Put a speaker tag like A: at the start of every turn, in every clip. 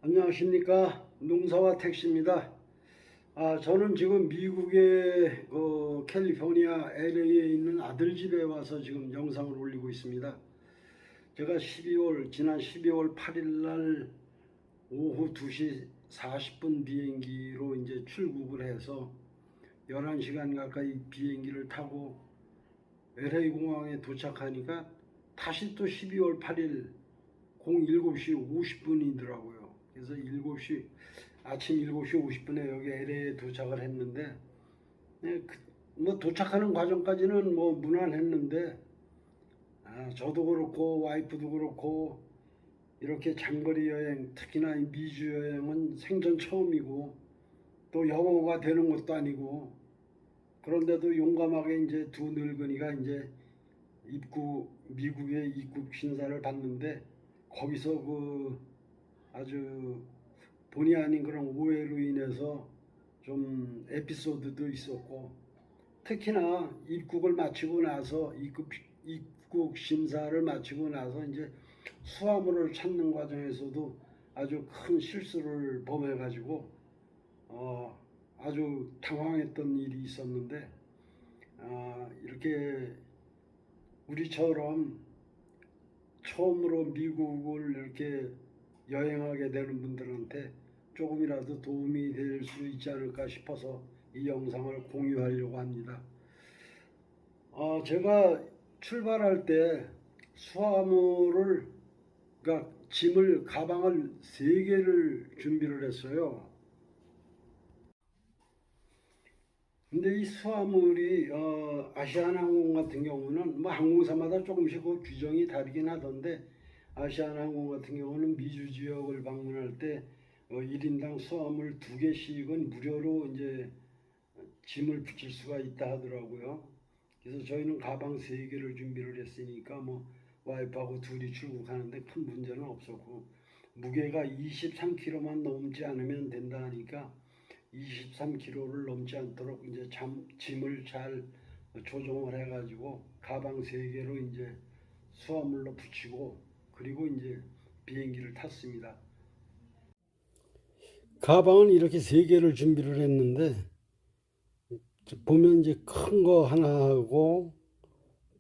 A: 안녕하십니까. 농사와 택시입니다. 저는 지금 미국의 캘리포니아 LA에 있는 아들 집에 와서 지금 영상을 올리고 있습니다. 제가 지난 12월 8일 날 오후 2시 40분 비행기로 이제 출국을 해서 11시간 가까이 비행기를 타고 LA 공항에 도착하니까 다시 또 12월 8일 07시 50분이더라고요. 그래서 아침 7시 50분에 여기 LA에 도착을 했는데, 네, 뭐 도착하는 과정까지는 뭐 무난했는데, 저도 그렇고 와이프도 그렇고 이렇게 장거리 여행, 특히나 이 미주 여행은 생전 처음이고 또 영어가 되는 것도 아니고, 그런데도 용감하게 이제 두 늙은이가 이제 미국의 입국 심사를 받는데, 거기서 아주 본의 아닌 그런 오해로 인해서 좀 에피소드도 있었고, 특히나 입국 심사를 마치고 나서 이제 수화물을 찾는 과정에서도 아주 큰 실수를 범해가지고 아주 당황했던 일이 있었는데, 이렇게 우리처럼 처음으로 미국을 이렇게 여행하게 되는 분들한테 조금이라도 도움이 될 수 있지 않을까 싶어서 이 영상을 공유하려고 합니다. 제가 출발할 때 수화물을, 그러니까 가방을 3개를 준비를 했어요. 근데 이 수화물이 아시아나항공 같은 경우는 뭐 항공사마다 조금씩 그 규정이 다르긴 하던데, 아시아나항공 같은 경우는 미주 지역을 방문할 때 1인당 수화물 2개씩은 무료로 이제 짐을 붙일 수가 있다 하더라고요. 그래서 저희는 가방 3개를 준비를 했으니까 뭐 와이프하고 둘이 출국하는데 큰 문제는 없었고, 무게가 23kg만 넘지 않으면 된다 하니까 23kg를 넘지 않도록 이제 짐을 잘 조정을 해가지고 가방 3개로 이제 수화물로 붙이고, 그리고 이제 비행기를 탔습니다. 가방은 이렇게 3개를 준비를 했는데, 보면 이제 큰 거 하나 하고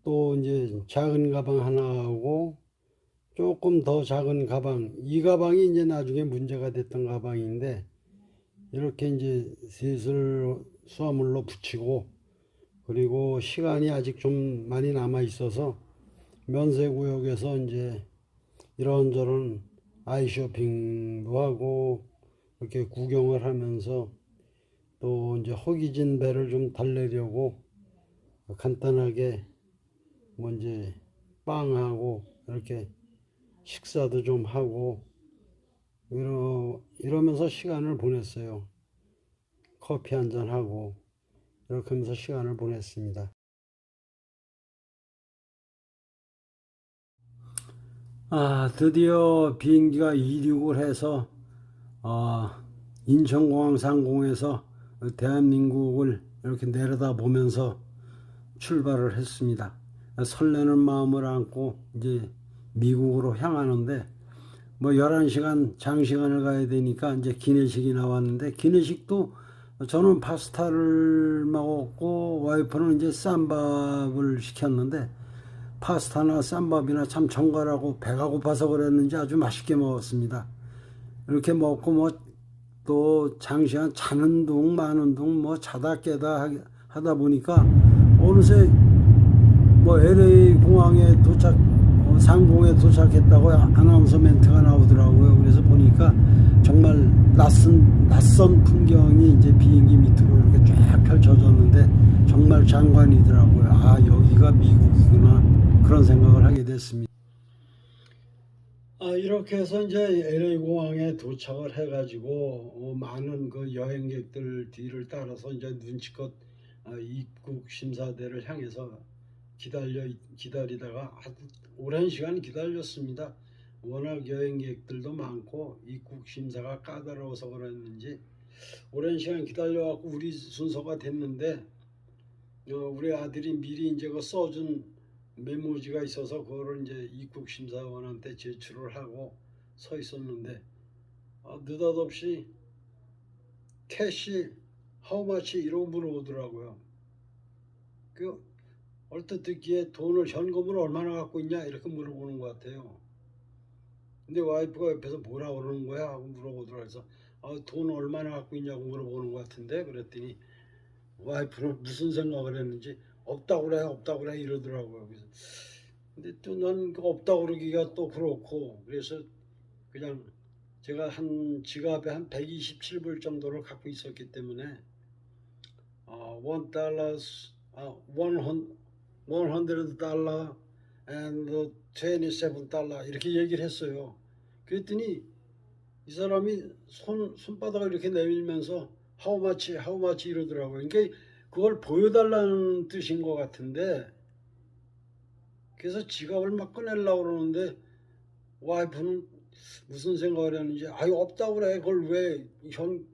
A: 또 이제 작은 가방 하나 하고 조금 더 작은 가방, 이 가방이 이제 나중에 문제가 됐던 가방인데, 이렇게 이제 셋을 수화물로 붙이고, 그리고 시간이 아직 좀 많이 남아 있어서 면세구역에서 이제 이런저런 아이 쇼핑도 하고 이렇게 구경을 하면서 또 이제 허기진 배를 좀 달래려고 간단하게 뭐 이제 빵하고 이렇게 식사도 좀 하고 이러면서 시간을 보냈어요. 커피 한잔 하고 이렇게 하면서 시간을 보냈습니다. 드디어 비행기가 이륙을 해서 인천공항 상공에서 대한민국을 이렇게 내려다보면서 출발을 했습니다. 설레는 마음을 안고 이제 미국으로 향하는데, 뭐 11시간 장시간을 가야 되니까 이제 기내식이 나왔는데, 기내식도 저는 파스타를 먹었고 와이프는 이제 쌈밥을 시켰는데, 파스타나 쌈밥이나 참 정갈하고 배가 고파서 그랬는지 아주 맛있게 먹었습니다. 이렇게 먹고 뭐 또 장시간 자는 둥 마는 둥 뭐 자다 깨다 하다 보니까 어느새 뭐 LA 공항에 상공에 도착했다고 아나운서 멘트가 나오더라고요. 그래서 보니까 정말 낯선 풍경이 이제 비행기 밑으로 이렇게 쫙 펼쳐졌는데 정말 장관이더라고요. 여기가 미국이구나, 그런 생각을 하게 됐습니다. 이렇게 해서 이제 LA 공항에 도착을 해가지고 많은 그 여행객들 뒤를 따라서 이제 눈치껏 입국 심사대를 향해서 기다리다가 아주 오랜 시간 기다렸습니다. 워낙 여행객들도 많고 입국 심사가 까다로워서 그랬는지 오랜 시간 기다려갖고 우리 순서가 됐는데, 우리 아들이 미리 이제 그 써준 메모지가 있어서 그거를 이제 입국 심사원한테 제출을 하고 서 있었는데, 느닷없이 캐시 how much 이러고 물어보더라고요. 그 얼뜻 듣기에 돈을 현금으로 얼마나 갖고 있냐 이렇게 물어보는 것 같아요. 근데 와이프가 옆에서 뭐라 그러는 거야 하고 물어보더라. 그래서 돈 얼마나 갖고 있냐고 물어보는 것 같은데, 그랬더니 와이프는 무슨 생각을 했는지 없다고 그래 없다고 그래 이러더라고요. 그래서 근데 또 난 없다고 그러기가 또 그렇고, 그래서 그냥 제가 한 지갑에 한 127불 정도를 갖고 있었기 때문에 $1, $100 and $27 이렇게 얘기를 했어요. 그랬더니 이 사람이 손바닥을 이렇게 내밀면서 how much 이러더라고요. 그러니까 그걸 보여달라는 뜻인 것 같은데, 그래서 지갑을 막 꺼내려고 그러는데 와이프는 무슨 생각을 했는지 아유 없다고 그래 그걸 왜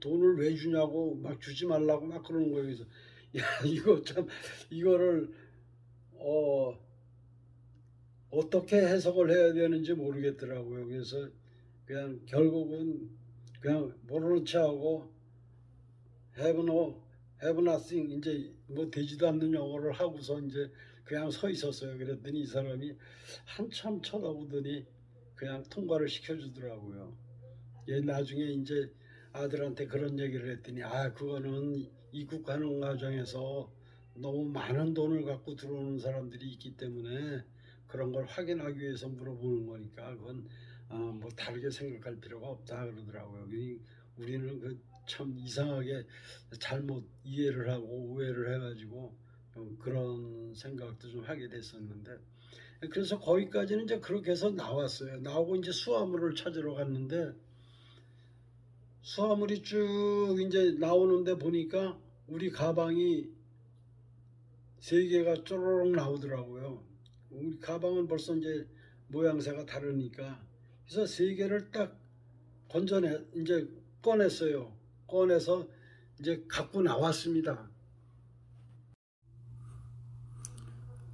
A: 돈을 왜 주냐고 막 주지 말라고 막 그러는 거예요. 그래서 야 이거 참 이거를 어떻게 해석을 해야 되는지 모르겠더라고요. 그래서 그냥 결국은 그냥 모르는 체하고 have nothing 이제 뭐 되지도 않는 영어를 하고서 이제 그냥 서 있었어요. 그랬더니 이 사람이 한참 쳐다보더니 그냥 통과를 시켜주더라고요. 얘 나중에 이제 아들한테 그런 얘기를 했더니 그거는 입국하는 과정에서 너무 많은 돈을 갖고 들어오는 사람들이 있기 때문에 그런 걸 확인하기 위해서 물어보는 거니까 그건 뭐 다르게 생각할 필요가 없다 그러더라고요. 우리는 그 참 이상하게 잘못 이해를 하고 오해를 해가지고 그런 생각도 좀 하게 됐었는데, 그래서 거기까지는 이제 그렇게 해서 나왔어요. 나오고 이제 수화물을 찾으러 갔는데 수화물이 쭉 이제 나오는데 보니까 우리 가방이 세 개가 쪼로록 나오더라고요. 우리 가방은 벌써 이제 모양새가 다르니까 그래서 세 개를 딱 이제 꺼냈어요. 꺼내서 이제 갖고 나왔습니다.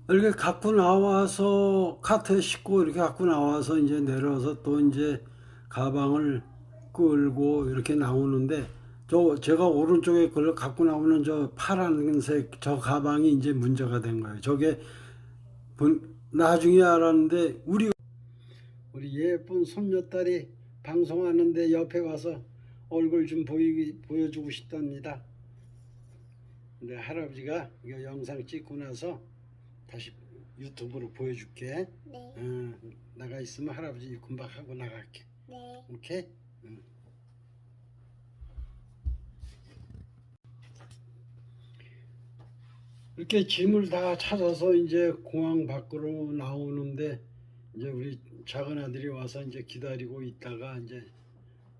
A: 이렇게 갖고 나와서 카트에 싣고 이렇게 갖고 나와서 이제 내려서 또 이제 가방을 끌고 이렇게 나오는데 제가 오른쪽에 그걸 갖고 나오는 저 파란색 저 가방이 이제 문제가 된 거예요. 저게 나중에 알았는데 우리 예쁜 손녀딸이 방송하는데 옆에 와서 얼굴 좀 보여주고 싶답니다. 근데 할아버지가 이거 영상 찍고 나서 다시 유튜브로 보여줄게.
B: 네.
A: 나가 있으면 할아버지 금방 하고 나갈게.
B: 네.
A: 오케이? 이렇게 짐을 다 찾아서 이제 공항 밖으로 나오는데 이제 우리 작은 아들이 와서 이제 기다리고 있다가 이제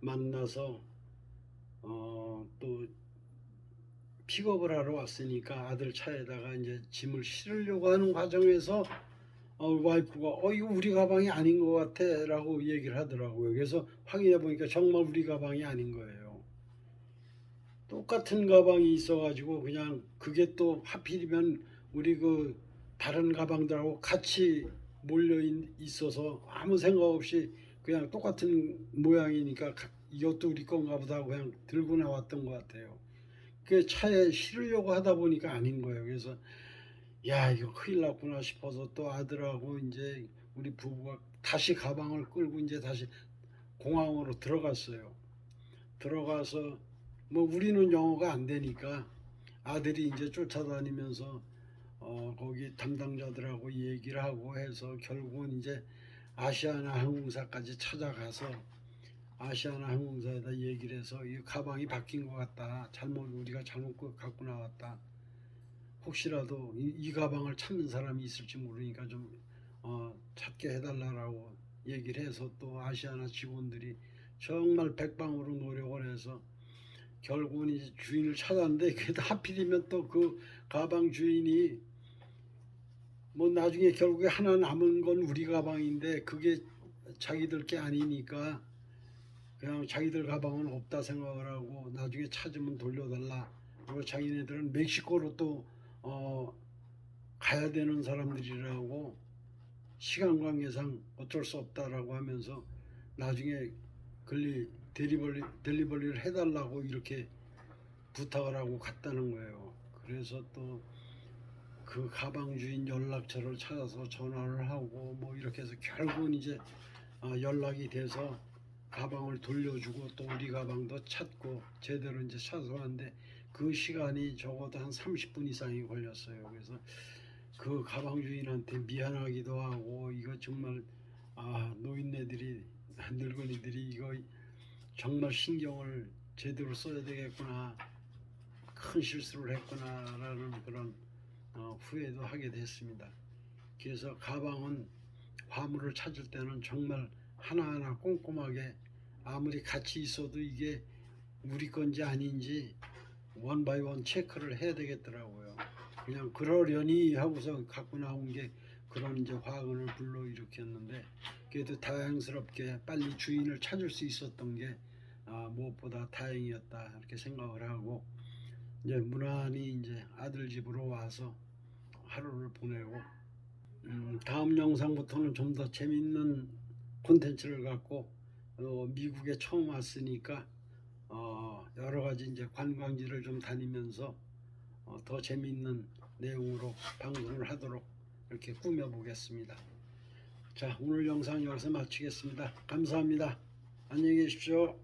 A: 만나서 또 픽업을 하러 왔으니까 아들 차에다가 이제 짐을 실으려고 하는 과정에서 와이프가 이거 우리 가방이 아닌 것 같아 라고 얘기를 하더라고요. 그래서 확인해 보니까 정말 우리 가방이 아닌 거예요. 똑같은 가방이 있어가지고 그냥 그게 또 하필이면 우리 그 다른 가방들하고 같이 몰려 있어서 아무 생각 없이 그냥 똑같은 모양이니까 이것도 우리 건가 보다 하고 그냥 들고 나왔던 것 같아요. 그 차에 실으려고 하다 보니까 아닌 거예요. 그래서 야 이거 큰일 났구나 싶어서 또 아들하고 이제 우리 부부가 다시 가방을 끌고 이제 다시 공항으로 들어갔어요. 들어가서 뭐 우리는 영어가 안 되니까 아들이 이제 쫓아다니면서 거기 담당자들하고 얘기를 하고 해서 결국은 이제 아시아나 항공사까지 찾아가서 아시아나 항공사에다 얘기를 해서 이 가방이 바뀐 것 같다. 우리가 잘못 갖고 나왔다. 혹시라도 이 가방을 찾는 사람이 있을지 모르니까 좀 찾게 해달라고 얘기를 해서 또 아시아나 직원들이 정말 백방으로 노력을 해서 결국은 이제 주인을 찾았는데 그래도 하필이면 또 그 가방 주인이 뭐 나중에 결국에 하나 남은 건 우리 가방인데 그게 자기들 게 아니니까 그냥 자기들 가방은 없다 생각을 하고 나중에 찾으면 돌려달라. 그리고 자기네들은 멕시코로 또 가야 되는 사람들이라고 시간 관계상 어쩔 수 없다라고 하면서 나중에 델리버리를 해달라고 이렇게 부탁을 하고 갔다는 거예요. 그래서 또 그 가방 주인 연락처를 찾아서 전화를 하고 뭐 이렇게 해서 결국은 이제 연락이 돼서 가방을 돌려주고 또 우리 가방도 찾고 제대로 이제 찾아서 왔는데 그 시간이 적어도 한 30분 이상이 걸렸어요. 그래서 그 가방 주인한테 미안하기도 하고 이거 정말 노인네들이 늙은이들이 이거 정말 신경을 제대로 써야 되겠구나, 큰 실수를 했구나라는 그런 후회도 하게 됐습니다. 그래서 가방은 화물을 찾을 때는 정말 하나하나 꼼꼼하게 아무리 같이 있어도 이게 우리 건지 아닌지 원 바이 원 체크를 해야 되겠더라고요. 그냥 그러려니 하고서 갖고 나온 게 그런 이제 화근을 불러일으켰는데 그래도 다행스럽게 빨리 주인을 찾을 수 있었던 게 무엇보다 다행이었다 이렇게 생각을 하고 이제 무난히 이제 아들 집으로 와서 하루를 보내고 다음 영상부터는 좀 더 재밌는 콘텐츠를 갖고 미국에 처음 왔으니까 여러 가지 이제 관광지를 좀 다니면서 더 재밌는 내용으로 방송을 하도록 이렇게 꾸며 보겠습니다. 자, 오늘 영상 여기서 마치겠습니다. 감사합니다. 안녕히 계십시오.